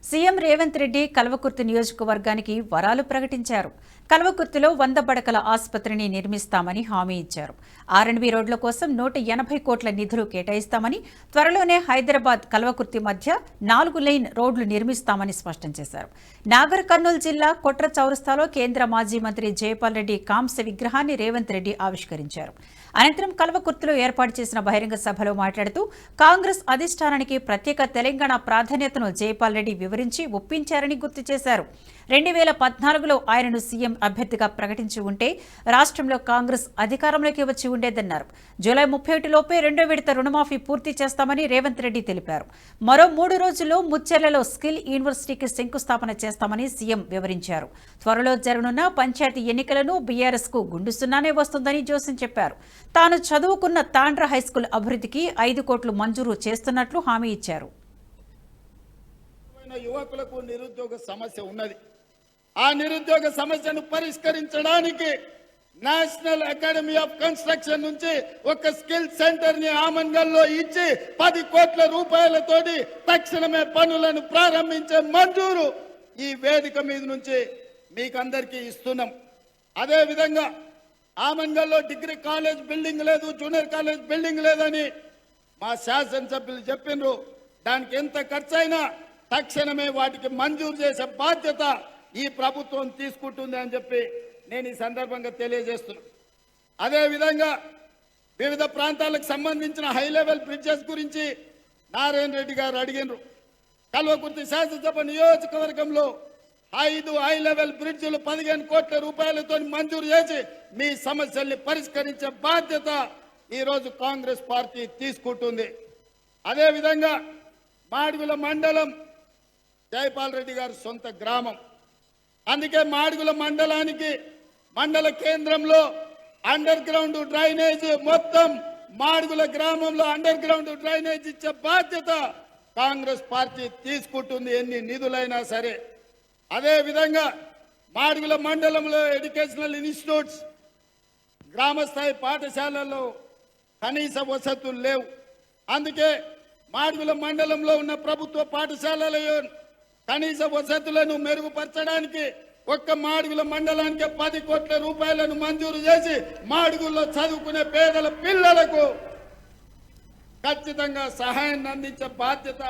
CM Revanth Reddy Kalwakurthy నియోజకవర్గానికి వరాలు ప్రకటించారు. కల్వకుర్తిలో 100 పడకల ఆసుపత్రిని నిర్మిస్తామని హామీ ఇచ్చారు. ఆర్ఎండ్బీ రోడ్ల కోసం 180 కోట్ల నిధులు కేటాయిస్తామని, త్వరలోనే హైదరాబాద్ కల్వకుర్తి మధ్య 4 లేన్ రోడ్లు నిర్మిస్తామని స్పష్టం చేశారు. నాగర్ కర్నూలు జిల్లా కొట్ర చౌరస్తాలో కేంద్ర మాజీ మంత్రి జైపాల్ రెడ్డి కాంస్య విగ్రహాన్ని రేవంత్ రెడ్డి ఆవిష్కరించారు. అనంతరం కల్వకుర్తిలో ఏర్పాటు చేసిన బహిరంగ సభలో మాట్లాడుతూ కాంగ్రెస్ అధిష్టానానికి ప్రత్యేక తెలంగాణ ప్రాధాన్యతను జైపాల్ రెడ్డి వివరించి ఒప్పించారని గుర్తు చేశారు. 2014లో ఆయనను సీఎం అభ్యర్థిగా ప్రకటించి ఉంటే రాష్ట్రంలో కాంగ్రెస్ అధికారంలోకి వచ్చి ఉండేదన్నారు. జూలై 31 లోపే 2వ విడత రుణమాఫీ పూర్తి చేస్తామని రేవంత్ రెడ్డి తెలిపారు. మరో 3 రోజుల్లో ముచ్చెర్లలో స్కిల్ యూనివర్సిటీకి శంకుస్థాపన చేస్తామని సీఎం వివరించారు. త్వరలో జరగనున్న పంచాయతీ ఎన్నికలను బీఆర్ఎస్ కు గుండుస్తున్నానే వస్తుందని జోసిన్ చెప్పారు. తాను చదువుకున్న తాండ్ర హైస్కూల్ అభివృద్ధికి 5 కోట్లు మంజూరు చేస్తున్నట్లు హామీ ఇచ్చారు. యువకులకు నిరుద్యోగ సమస్య ఉన్నది. ఆ నిరుద్యోగ సమస్యను పరిష్కరించడానికి నేషనల్ అకాడమీ ఆఫ్ కన్స్ట్రక్షన్ నుంచి ఒక స్కిల్ సెంటర్ ని ఆమన్గల్లో ఇచ్చి 10 కోట్ల రూపాయలతోటి తక్షణమే పనులను ప్రారంభించే మంజూరు ఈ వేదిక మీద నుంచి మీకందరికీ ఇస్తున్నాం. అదే విధంగా ఆమన్గల్లో డిగ్రీ కాలేజ్ బిల్డింగ్ లేదు, జూనియర్ కాలేజ్ బిల్డింగ్ లేదని మా శాసనసభ్యులు చెప్పిండ్రు. దానికి ఎంత ఖర్చైనా తక్షణమే వాటికి మంజూరు చేసే బాధ్యత ఈ ప్రభుత్వం తీసుకుంటుంది అని చెప్పి నేను ఈ సందర్భంగా తెలియజేస్తున్నాను. అదేవిధంగా వివిధ ప్రాంతాలకు సంబంధించిన హై లెవెల్ బ్రిడ్జెస్ గురించి నారాయణ రెడ్డి గారు అడిగినారు. కల్వకుర్తి శాసనసభ నియోజకవర్గంలో 5 హై లెవెల్ బ్రిడ్జిలు 15 కోట్ల రూపాయలతో మంజూరు చేసి మీ సమస్యల్ని పరిష్కరించే బాధ్యత ఈరోజు కాంగ్రెస్ పార్టీ తీసుకుంటుంది. అదేవిధంగా మాడుగుల మండలం జైపాల్ రెడ్డి గారి సొంత గ్రామం. అందుకే మాడుగుల మండలానికి మండల కేంద్రంలో అండర్ గ్రౌండ్ డ్రైనేజ్ మొత్తం మాడుగుల గ్రామంలో అండర్ గ్రౌండ్ డ్రైనేజ్ ఇచ్చే బాధ్యత కాంగ్రెస్ పార్టీ తీసుకుంటుంది, ఎన్ని నిధులైనా సరే. అదే విధంగా మాడుగుల మండలంలో ఎడ్యుకేషనల్ ఇన్స్టిట్యూట్స్, గ్రామస్థాయి పాఠశాలల్లో కనీస వసతులు లేవు. అందుకే మాడుగుల మండలంలో ఉన్న ప్రభుత్వ పాఠశాలలో కనీస వసతులను మెరుగుపరచడానికి ఒక్క మాడుగుల మండలానికి 10 కోట్ల రూపాయలను మంజూరు చేసి మాడుగుల్లో చదువుకునే పేదల పిల్లలకు ఖచ్చితంగా సహాయాన్ని అందించే బాధ్యత